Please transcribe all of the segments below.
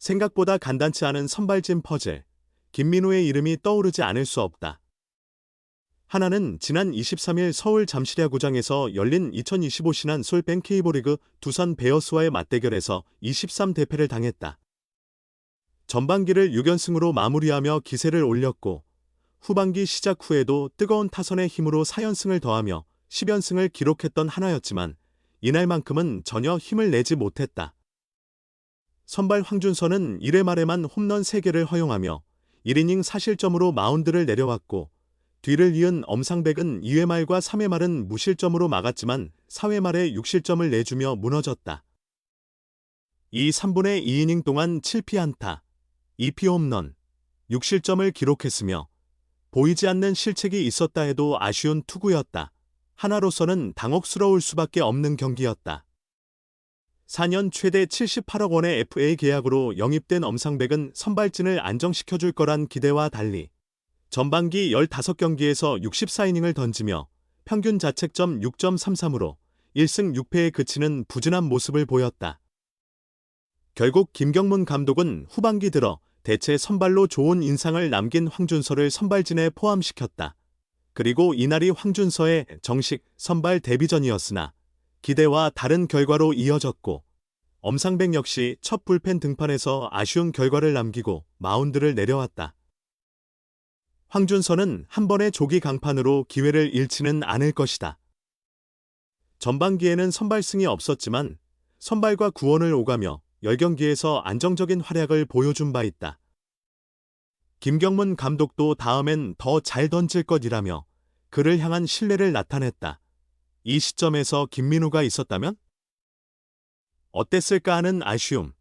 생각보다 간단치 않은 선발진 퍼즐. 김민우의 이름이 떠오르지 않을 수 없다. 하나는 지난 23일 서울 잠실야구장에서 열린 2025 신한 솔뱅 K리그 두산 베어스와의 맞대결에서 23대 패를 당했다. 전반기를 6연승으로 마무리하며 기세를 올렸고 후반기 시작 후에도 뜨거운 타선의 힘으로 4연승을 더하며 10연승을 기록했던 하나였지만 이날만큼은 전혀 힘을 내지 못했다. 선발 황준서는 1회 말에만 홈런 3개를 허용하며 1이닝 4실점으로 마운드를 내려왔고 뒤를 이은 엄상백은 2회 말과 3회 말은 무실점으로 막았지만 4회 말에 6실점을 내주며 무너졌다. 이 3분의 2이닝 동안 7피안타, 2피 홈런, 6실점을 기록했으며 보이지 않는 실책이 있었다 해도 아쉬운 투구였다. 하나로서는 당혹스러울 수밖에 없는 경기였다. 4년 최대 78억 원의 FA 계약으로 영입된 엄상백은 선발진을 안정시켜줄 거란 기대와 달리 전반기 15경기에서 64이닝을 던지며 평균 자책점 6.33으로 1승 6패에 그치는 부진한 모습을 보였다. 결국 김경문 감독은 후반기 들어 대체 선발로 좋은 인상을 남긴 황준서를 선발진에 포함시켰다. 그리고 이날이 황준서의 정식 선발 데뷔전이었으나 기대와 다른 결과로 이어졌고 엄상백 역시 첫 불펜 등판에서 아쉬운 결과를 남기고 마운드를 내려왔다. 황준서는 한 번의 조기 강판으로 기회를 잃지는 않을 것이다. 전반기에는 선발승이 없었지만 선발과 구원을 오가며 10경기에서 안정적인 활약을 보여준 바 있다. 김경문 감독도 다음엔 더 잘 던질 것이라며 그를 향한 신뢰를 나타냈다. 이 시점에서 김민우가 있었다면? 어땠을까 하는 아쉬움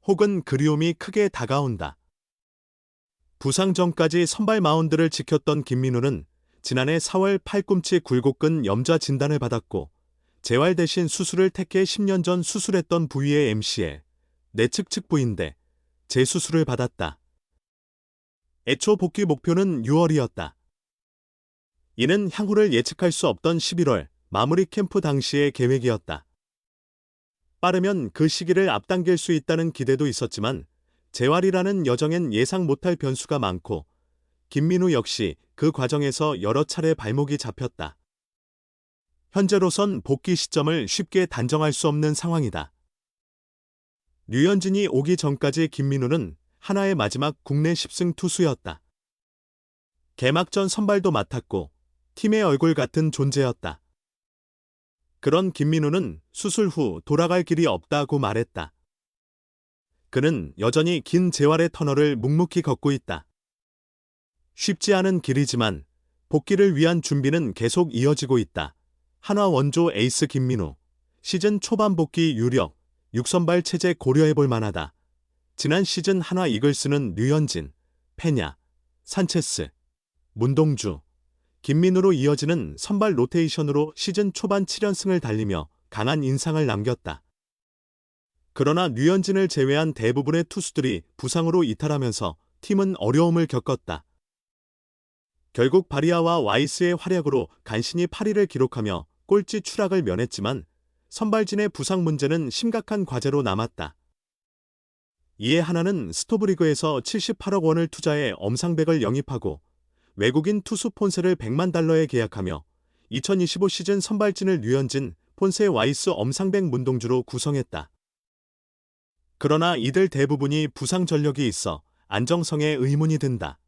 혹은 그리움이 크게 다가온다. 부상 전까지 선발 마운드를 지켰던 김민우는 지난해 4월 팔꿈치 굴곡근 염좌 진단을 받았고 재활 대신 수술을 택해 10년 전 수술했던 부위의 MCL, 내측 측부인대, 재수술을 받았다. 애초 복귀 목표는 6월이었다. 이는 향후를 예측할 수 없던 11월 마무리 캠프 당시의 계획이었다. 빠르면 그 시기를 앞당길 수 있다는 기대도 있었지만 재활이라는 여정엔 예상 못할 변수가 많고 김민우 역시 그 과정에서 여러 차례 발목이 잡혔다. 현재로선 복귀 시점을 쉽게 단정할 수 없는 상황이다. 류현진이 오기 전까지 김민우는 하나의 마지막 국내 10승 투수였다. 개막전 선발도 맡았고 팀의 얼굴 같은 존재였다. 그런 김민우는 수술 후 돌아갈 길이 없다고 말했다. 그는 여전히 긴 재활의 터널을 묵묵히 걷고 있다. 쉽지 않은 길이지만 복귀를 위한 준비는 계속 이어지고 있다. 한화 원조 에이스 김민우, 시즌 초반 복귀 유력, 6선발 체제 고려해볼 만하다. 지난 시즌 한화 이글스는 류현진, 페냐, 산체스, 문동주, 김민우로 이어지는 선발 로테이션으로 시즌 초반 7연승을 달리며 강한 인상을 남겼다. 그러나 류현진을 제외한 대부분의 투수들이 부상으로 이탈하면서 팀은 어려움을 겪었다. 결국 바리아와 와이스의 활약으로 간신히 8위를 기록하며 꼴찌 추락을 면했지만 선발진의 부상 문제는 심각한 과제로 남았다. 이에 하나는 스토브리그에서 78억 원을 투자해 엄상백을 영입하고 외국인 투수 폰세를 100만 달러에 계약하며 2025 시즌 선발진을 류현진, 폰세, 와이스, 엄상백, 문동주로 구성했다. 그러나 이들 대부분이 부상 전력이 있어 안정성에 의문이 든다.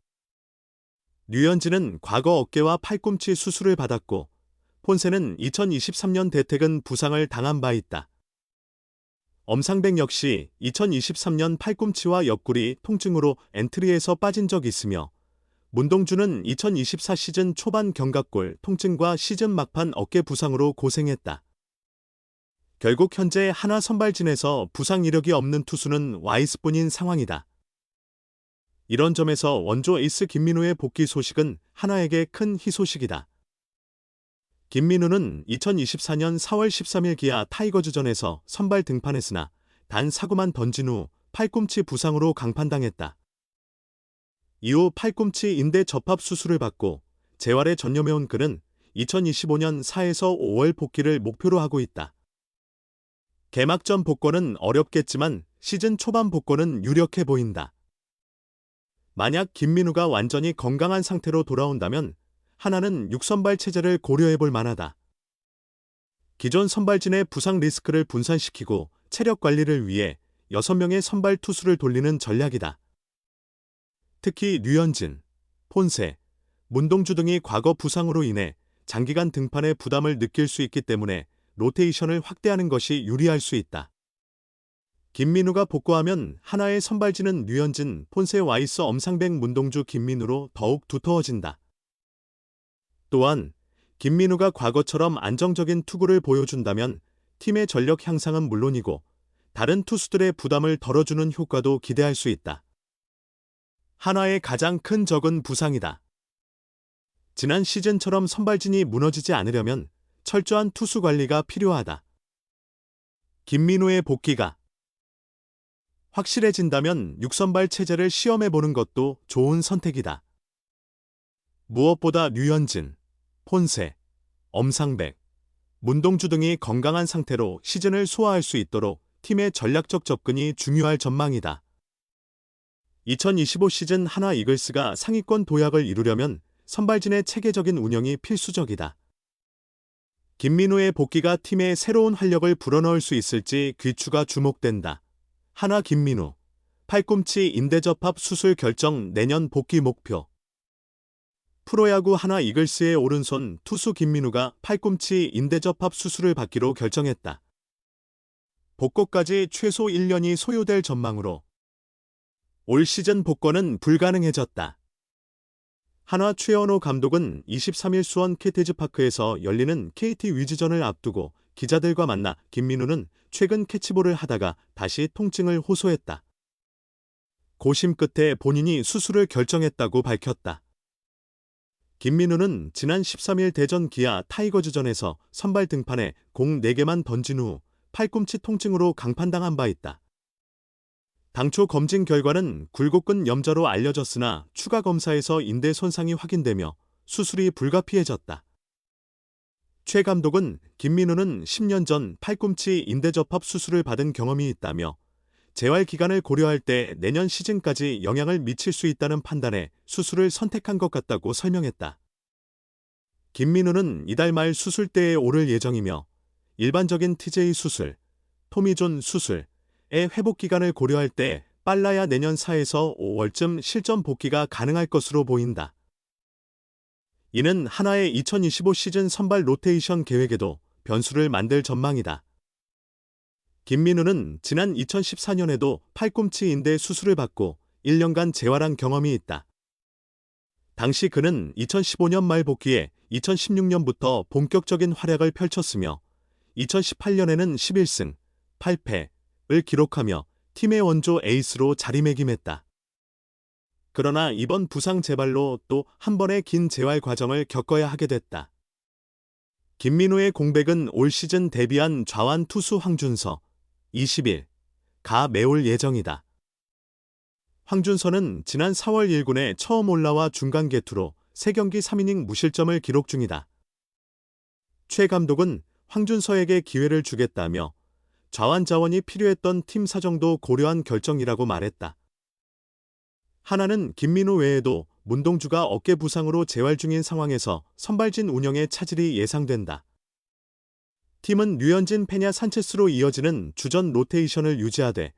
류현진은 과거 어깨와 팔꿈치 수술을 받았고 폰세는 2023년 대퇴근 부상을 당한 바 있다. 엄상백 역시 2023년 팔꿈치와 옆구리 통증으로 엔트리에서 빠진 적이 있으며 문동주는 2024 시즌 초반 견갑골 통증과 시즌 막판 어깨 부상으로 고생했다. 결국 현재 한화 선발진에서 부상 이력이 없는 투수는 와이스뿐인 상황이다. 이런 점에서 원조 에이스 김민우의 복귀 소식은 한화에게 큰 희소식이다. 김민우는 2024년 4월 13일 기아 타이거즈전에서 선발 등판했으나 단 사구만 던진 후 팔꿈치 부상으로 강판당했다. 이후 팔꿈치 인대 접합 수술을 받고 재활에 전념해온 그는 2025년 4에서 5월 복귀를 목표로 하고 있다. 개막전 복권은 어렵겠지만 시즌 초반 복권은 유력해 보인다. 만약 김민우가 완전히 건강한 상태로 돌아온다면 하나는 6선발 체제를 고려해 볼 만하다. 기존 선발진의 부상 리스크를 분산시키고 체력 관리를 위해 6명의 선발 투수를 돌리는 전략이다. 특히 류현진, 폰세, 문동주 등이 과거 부상으로 인해 장기간 등판에 부담을 느낄 수 있기 때문에 로테이션을 확대하는 것이 유리할 수 있다. 김민우가 복구하면 하나의 선발진은 류현진, 폰세, 와이스, 엄상백, 문동주, 김민우로 더욱 두터워진다. 또한 김민우가 과거처럼 안정적인 투구를 보여준다면 팀의 전력 향상은 물론이고 다른 투수들의 부담을 덜어주는 효과도 기대할 수 있다. 한화의 가장 큰 적은 부상이다. 지난 시즌처럼 선발진이 무너지지 않으려면 철저한 투수 관리가 필요하다. 김민우의 복귀가 확실해진다면 6선발 체제를 시험해보는 것도 좋은 선택이다. 무엇보다 류현진, 폰세, 엄상백, 문동주 등이 건강한 상태로 시즌을 소화할 수 있도록 팀의 전략적 접근이 중요할 전망이다. 2025 시즌 한화 이글스가 상위권 도약을 이루려면 선발진의 체계적인 운영이 필수적이다. 김민우의 복귀가 팀에 새로운 활력을 불어넣을 수 있을지 귀추가 주목된다. 한화 김민우, 팔꿈치 인대접합 수술 결정 내년 복귀 목표. 프로야구 한화 이글스의 오른손 투수 김민우가 팔꿈치 인대접합 수술을 받기로 결정했다. 복구까지 최소 1년이 소요될 전망으로 올 시즌 복권은 불가능해졌다. 한화 최연호 감독은 23일 수원 캐티즈파크에서 열리는 KT 위즈전을 앞두고 기자들과 만나 김민우는 최근 캐치볼을 하다가 다시 통증을 호소했다. 고심 끝에 본인이 수술을 결정했다고 밝혔다. 김민우는 지난 13일 대전 기아 타이거즈전에서 선발 등판에 공 4개만 던진 후 팔꿈치 통증으로 강판당한 바 있다. 당초 검진 결과는 굴곡근 염좌로 알려졌으나 추가 검사에서 인대 손상이 확인되며 수술이 불가피해졌다. 최 감독은 김민우는 10년 전 팔꿈치 인대접합 수술을 받은 경험이 있다며 재활 기간을 고려할 때 내년 시즌까지 영향을 미칠 수 있다는 판단에 수술을 선택한 것 같다고 설명했다. 김민우는 이달 말 수술대에 오를 예정이며 일반적인 TJ 수술, 토미존 수술의 회복 기간을 고려할 때 빨라야 내년 4에서 5월쯤 실전 복귀가 가능할 것으로 보인다. 이는 한화의 2025 시즌 선발 로테이션 계획에도 변수를 만들 전망이다. 김민우는 지난 2014년에도 팔꿈치 인대 수술을 받고 1년간 재활한 경험이 있다. 당시 그는 2015년 말 복귀해 2016년부터 본격적인 활약을 펼쳤으며 2018년에는 11승, 8패를 기록하며 팀의 원조 에이스로 자리매김했다. 그러나 이번 부상 재발로 또 한 번의 긴 재활 과정을 겪어야 하게 됐다. 김민우의 공백은 올 시즌 데뷔한 좌완 투수 황준서, 20일,가 메울 예정이다. 황준서는 지난 4월 1군에 처음 올라와 중간 개투로 3경기 3이닝 무실점을 기록 중이다. 최 감독은 황준서에게 기회를 주겠다며 좌완 자원이 필요했던 팀 사정도 고려한 결정이라고 말했다. 하나는 김민우 외에도 문동주가 어깨 부상으로 재활 중인 상황에서 선발진 운영에 차질이 예상된다. 팀은 류현진, 페냐, 산체스로 이어지는 주전 로테이션을 유지하되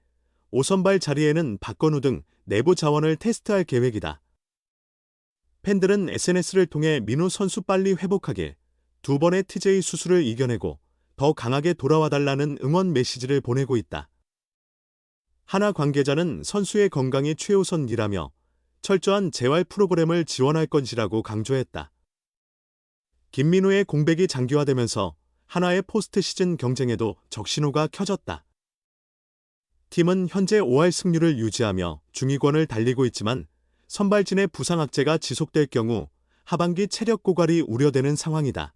5선발 자리에는 박건우 등 내부 자원을 테스트할 계획이다. 팬들은 SNS를 통해 민우 선수 빨리 회복하길, 2번의 TJ 수술을 이겨내고 더 강하게 돌아와달라는 응원 메시지를 보내고 있다. 한화 관계자는 선수의 건강이 최우선이라며 철저한 재활 프로그램을 지원할 것이라고 강조했다. 김민우의 공백이 장기화되면서 한화의 포스트 시즌 경쟁에도 적신호가 켜졌다. 팀은 현재 5할 승률을 유지하며 중위권을 달리고 있지만 선발진의 부상 악재가 지속될 경우 하반기 체력 고갈이 우려되는 상황이다.